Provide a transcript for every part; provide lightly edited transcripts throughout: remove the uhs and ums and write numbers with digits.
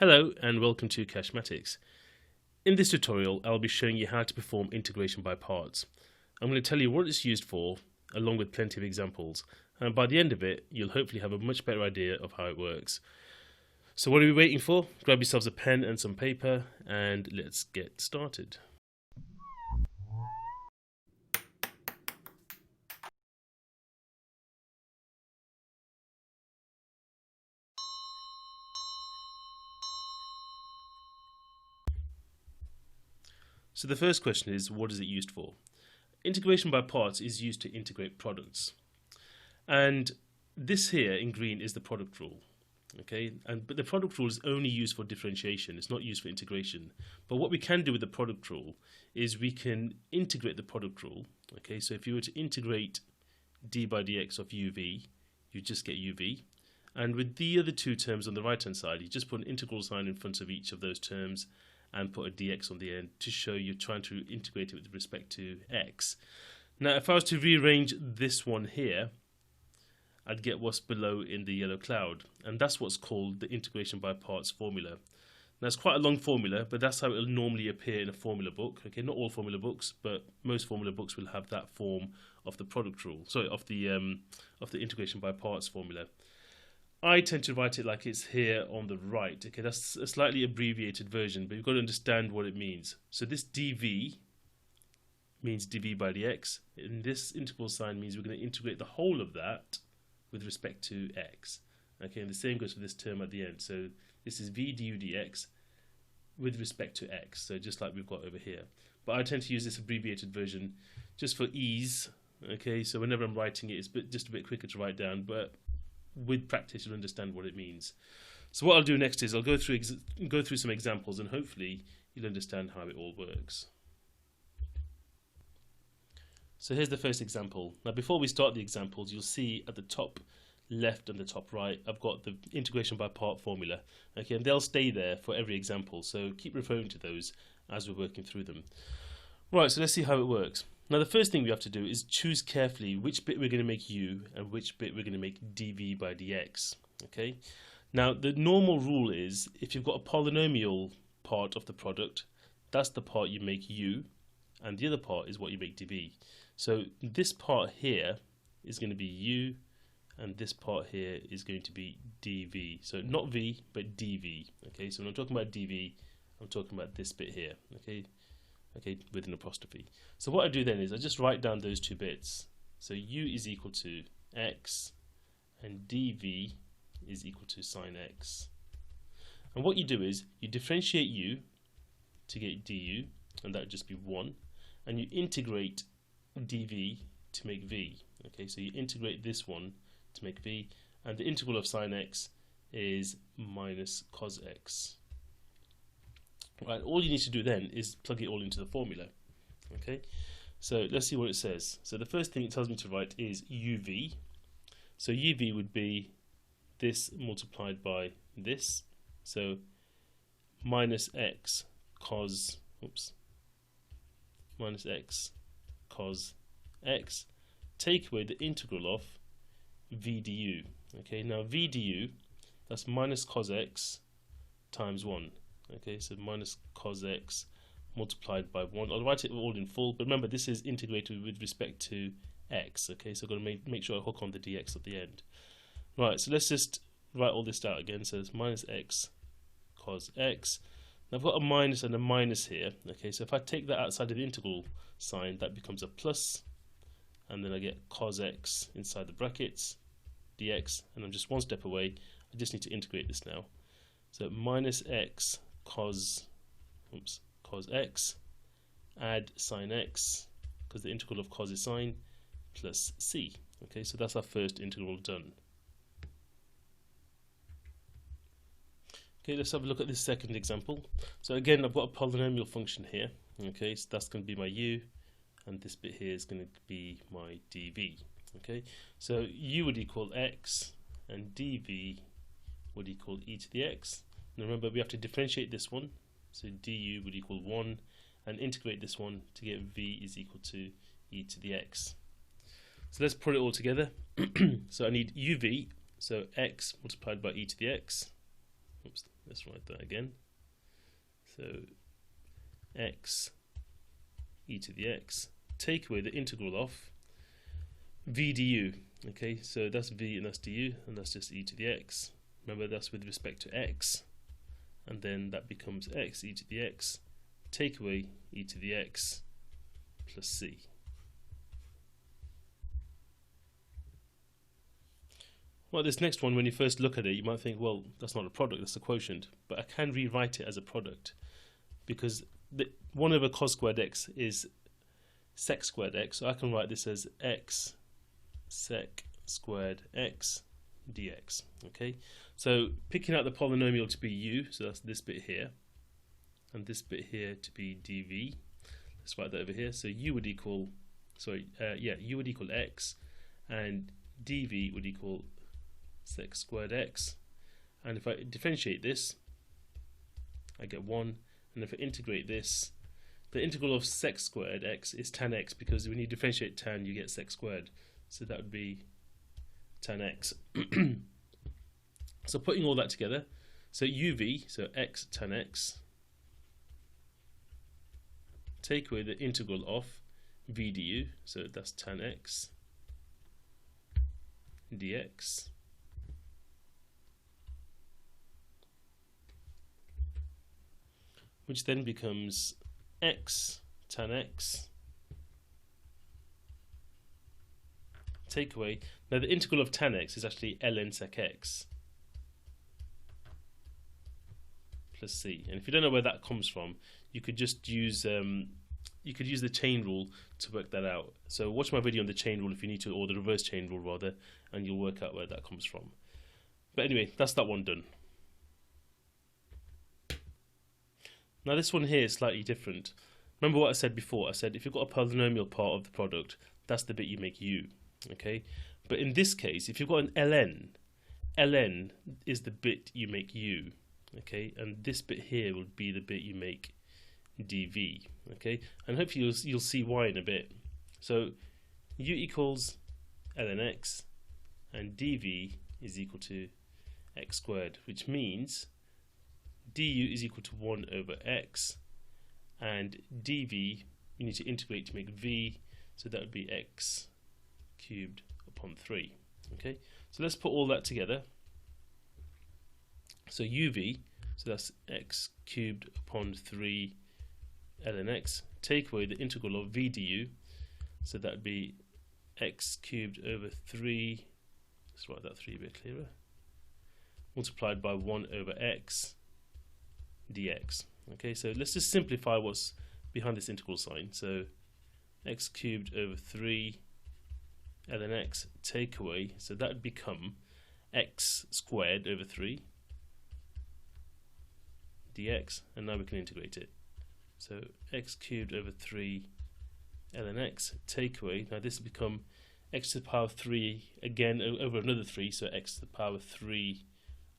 Hello and welcome to Cashmatics. In this tutorial I'll be showing you how to perform integration by parts. I'm going to tell you what it's used for along with plenty of examples, and by the end of it you'll hopefully have a much better idea of how it works. So what are we waiting for? Grab yourselves a pen and some paper and let's get started. So the first question is, what is it used for? Integration by parts is used to integrate products. And this here in green is the product rule. Okay, but the product rule is only used for differentiation. It's not used for integration. But what we can do with the product rule is we can integrate the product rule. Okay, so if you were to integrate d by dx of uv, you just get uv. And with the other two terms on the right hand side, you just put an integral sign in front of each of those terms and put a dx on the end to show you're trying to integrate it with respect to x. Now if I was to rearrange this one here, I'd get what's below in the yellow cloud, and that's what's called the integration by parts formula. Now it's quite a long formula, but that's how it will normally appear in a formula book. Okay, not all formula books, but most formula books will have that form of the product rule. Sorry, of the integration by parts formula. I tend to write it like it's here on the right. Okay, that's a slightly abbreviated version, but you've got to understand what it means. So this dv means dv by dx, and this integral sign means we're going to integrate the whole of that with respect to x. Okay, and the same goes for this term at the end. So this is v du dx with respect to x, so just like we've got over here. But I tend to use this abbreviated version just for ease. Okay, so whenever I'm writing it, it's just a bit quicker to write down, but with practice you'll understand what it means. So what I'll do next is I'll go through some examples, and hopefully you'll understand how it all works. So here's the first example. Now before we start the examples, you'll see at the top left and the top right I've got the integration by part formula. Okay, and they'll stay there for every example, so keep referring to those as we're working through them. Right, so let's see how it works. Now the first thing we have to do is choose carefully which bit we're going to make u and which bit we're going to make dv by dx. Okay, now the normal rule is if you've got a polynomial part of the product, that's the part you make u, and the other part is what you make dv. So this part here is going to be u, and this part here is going to be dv. So not v, but dv. Okay, so when I'm talking about dv, I'm talking about this bit here. Okay, with an apostrophe. So what I do then is I just write down those two bits. So u is equal to x, and dv is equal to sine x. And what you do is you differentiate u to get du, and that would just be 1, and you integrate dv to make v. Okay, so you integrate this one to make v, and the integral of sine x is minus cos x. Right, all you need to do then is plug it all into the formula. Okay, so let's see what it says. So the first thing it tells me to write is uv. So uv would be this multiplied by this. So minus x cos x, take away the integral of v du. Okay, now v du, that's minus cos x times 1. Okay, so minus cos x multiplied by 1. I'll write it all in full, but remember this is integrated with respect to x. Okay, so I've got to make sure I hook on the dx at the end. Right, so let's just write all this out again. So it's minus x cos x. Now I've got a minus and a minus here. Okay, so if I take that outside of the integral sign, that becomes a plus, and then I get cos x inside the brackets dx, and I'm just one step away. I just need to integrate this now. So minus x cos x, add sine x, because the integral of cos is sine, plus c. Okay, so that's our first integral done. Okay, let's have a look at this second example. So again, I've got a polynomial function here. Okay, so that's going to be my u, and this bit here is going to be my dv. Okay, so u would equal x, and dv would equal e to the x. Now remember, we have to differentiate this one, so du would equal 1, and integrate this one to get v is equal to e to the x. So let's put it all together. So I need uv, so x multiplied by e to the x, Oops, let's write that again. So x e to the x, take away the integral of v du. Okay, so that's v and that's du, and that's just e to the x. Remember, that's with respect to x, and then that becomes x e to the x, take away e to the x plus c. Well, this next one, when you first look at it, you might think, well, that's not a product, that's a quotient. But I can rewrite it as a product, because 1 over cos squared x is sec squared x. So I can write this as x sec squared x dx. Okay, so picking out the polynomial to be u, so that's this bit here, and this bit here to be dv. Let's write that over here. So u would equal, u would equal x, and dv would equal sec squared x. And if I differentiate this, I get 1. And if I integrate this, the integral of sec squared x is tan x, because when you differentiate tan, you get sec squared. So that would be tan x. So putting all that together, so uv, so x tan x, take away the integral of v du, so that's tan x dx, which then becomes x tan x, take away, now the integral of tan x is actually ln sec x plus c. And if you don't know where that comes from, you could just use the chain rule to work that out. So watch my video on the chain rule if you need to, or the reverse chain rule rather, and you'll work out where that comes from. But anyway, that's that one done. Now this one here is slightly different. Remember what I said before? I said if you've got a polynomial part of the product, that's the bit you make u. Okay, but in this case, if you've got an ln is the bit you make u. Okay, and this bit here will be the bit you make dv. Okay, and hopefully you'll see why in a bit. So u equals ln x, and dv is equal to x squared, which means du is equal to 1 over x, and dv you need to integrate to make v, so that would be x cubed upon 3. Okay, so let's put all that together. So uv, so that's x cubed upon 3 ln x, take away the integral of v du, so that would be x cubed over 3, let's write that 3 a bit clearer, multiplied by 1 over x dx. Okay, so let's just simplify what's behind this integral sign. So x cubed over 3 ln x, take away, so that would become x squared over 3 dx, and now we can integrate it. So x cubed over 3 ln x, take away, now this will become x to the power 3 again over another 3, so x to the power 3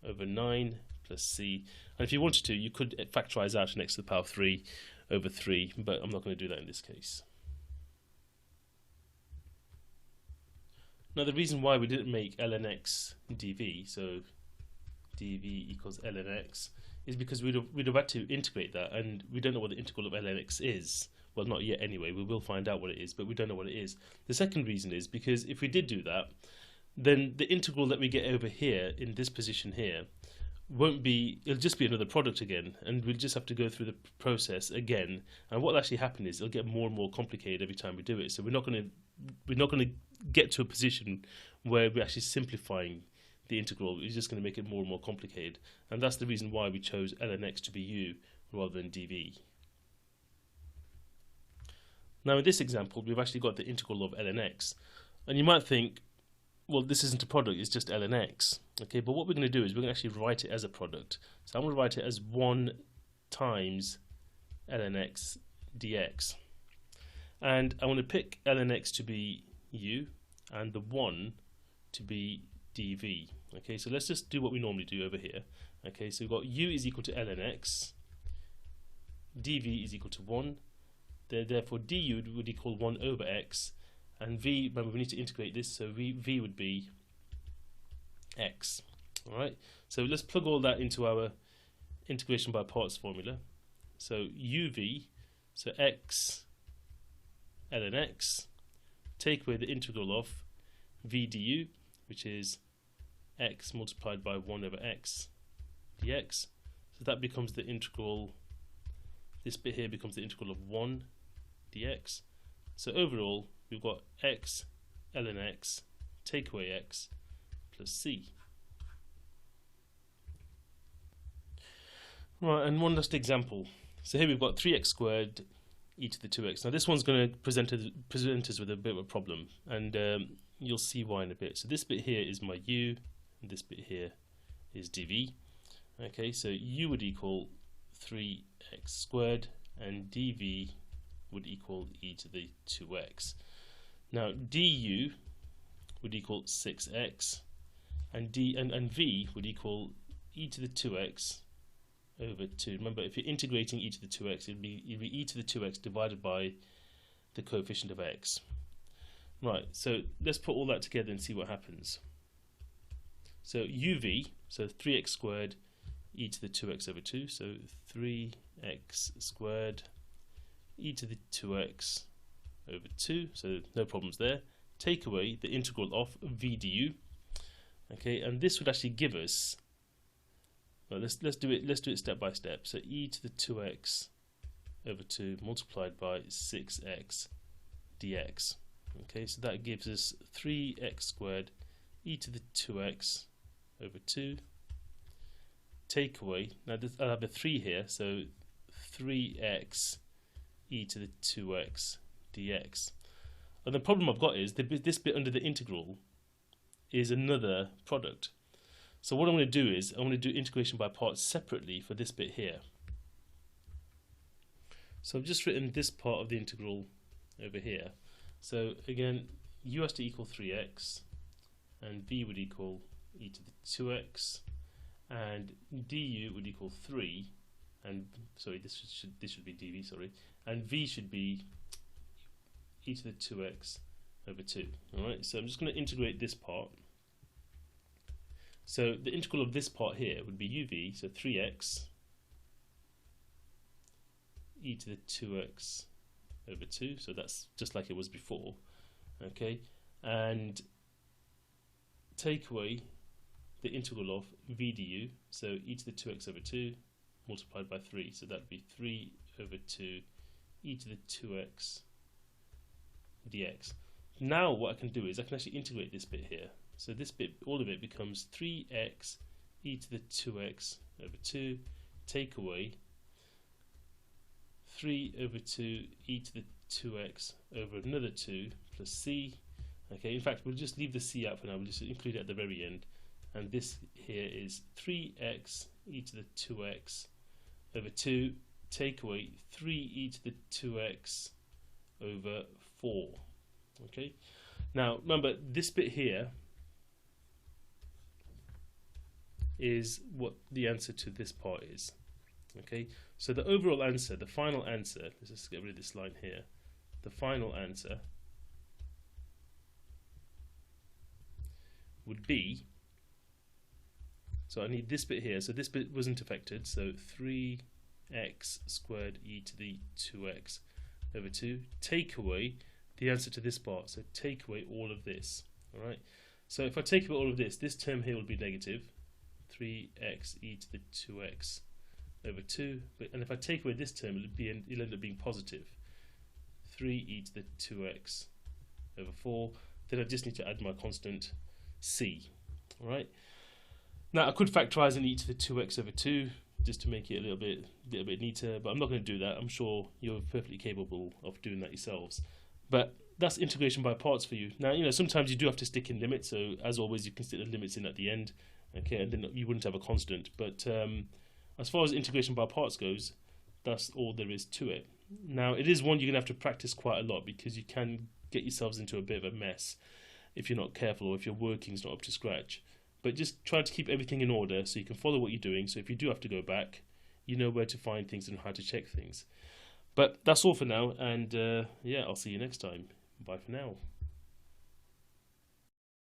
over 9 plus c. And if you wanted to, you could factorize out an x to the power 3 over 3, but I'm not going to do that in this case. Now the reason why we didn't make ln x dv, so dv equals ln x, is because we'd have had to integrate that, and we don't know what the integral of ln x is. Well, not yet anyway, we will find out what it is, but we don't know what it is. The second reason is because if we did do that, then the integral that we get over here in this position here won't be, it'll just be another product again, and we'll just have to go through the process again. And what will actually happen is it'll get more and more complicated every time we do it. So we're not going to get to a position where we're actually simplifying the integral. It's just going to make it more and more complicated, and that's the reason why we chose ln x to be u rather than dv. Now in this example, we've actually got the integral of ln x, and you might think, well, this isn't a product, it's just ln x. Okay, but what we're going to do is we're going to actually write it as a product. So I'm going to write it as 1 times ln x dx, and I want to pick ln x to be u and the 1 to be dv. Okay, so let's just do what we normally do over here. Okay, so we've got u is equal to ln x, dv is equal to 1, therefore du would equal 1 over x, and v, remember we need to integrate this, so v would be x. Alright, so let's plug all that into our integration by parts formula. So uv, so x ln x, take away the integral of v du, which is x multiplied by 1 over x dx. So that becomes the integral, this bit here becomes the integral of 1 dx. So overall, we've got x ln x, take away x, plus c. Right, and one last example. So here we've got 3x squared e to the 2x. Now this one's going to present us with a bit of a problem, and you'll see why in a bit. So this bit here is my u, and this bit here is dv. Okay, so u would equal 3x squared, and dv would equal e to the 2x. Now du would equal 6x, and v would equal e to the 2x over 2. Remember, if you're integrating e to the 2x, it'd be e to the 2x divided by the coefficient of x. Right, so let's put all that together and see what happens. So uv, so 3x squared e to the 2x over 2, so 3x squared e to the 2x over 2, so no problems there. Take away the integral of v du. Okay, and this would actually give us, well, let's do it step by step. So e to the 2x over 2 multiplied by 6x dx. Okay, so that gives us 3x squared e to the 2x over 2. Take away, now I'll have a 3 here, so 3x e to the 2x dx. And the problem I've got is this bit under the integral is another product. So what I'm going to do is I'm going to do integration by parts separately for this bit here. So I've just written this part of the integral over here. So again, u has to equal 3x, and v would equal e to the 2x, and du would equal 3, and sorry, this should be dv, sorry, and v should be e to the 2x over 2. Alright, so I'm just going to integrate this part. So the integral of this part here would be uv, so 3x e to the 2x over 2, so that's just like it was before, okay, and take away the integral of v du, so e to the 2x over 2 multiplied by 3, so that would be 3 over 2 e to the 2x dx. Now what I can do is I can actually integrate this bit here. So this bit, all of it becomes 3x e to the 2x over 2, take away 3 over 2 e to the 2x over another 2 plus c. Okay, in fact, we'll just leave the c out for now, we'll just include it at the very end. And this here is 3x e to the 2x over 2, take away 3 e to the 2x over 4. Okay, now remember, this bit here is what the answer to this part is. Okay, so the overall answer, the final answer, let's just get rid of this line here, the final answer would be, so I need this bit here, so this bit wasn't affected, so 3x squared e to the 2x over 2, take away the answer to this part, so take away all of this. Alright, so if I take away all of this, this term here will be negative, 3x e to the 2x over 2, and if I take away this term, it'll end up being positive, 3 e to the 2x over 4. Then I just need to add my constant c. Alright, now I could factorize an e to the 2x over 2 just to make it a little bit neater, but I'm not going to do that. I'm sure you're perfectly capable of doing that yourselves. But that's integration by parts for you. Now, you know, sometimes you do have to stick in limits, so as always you can stick the limits in at the end, okay, and then you wouldn't have a constant. But as far as integration by parts goes, that's all there is to it. Now, it is one you're going to have to practice quite a lot, because you can get yourselves into a bit of a mess if you're not careful, or if your working's not up to scratch. But just try to keep everything in order so you can follow what you're doing, so if you do have to go back, you know where to find things and how to check things. But that's all for now, and yeah, I'll see you next time. Bye for now.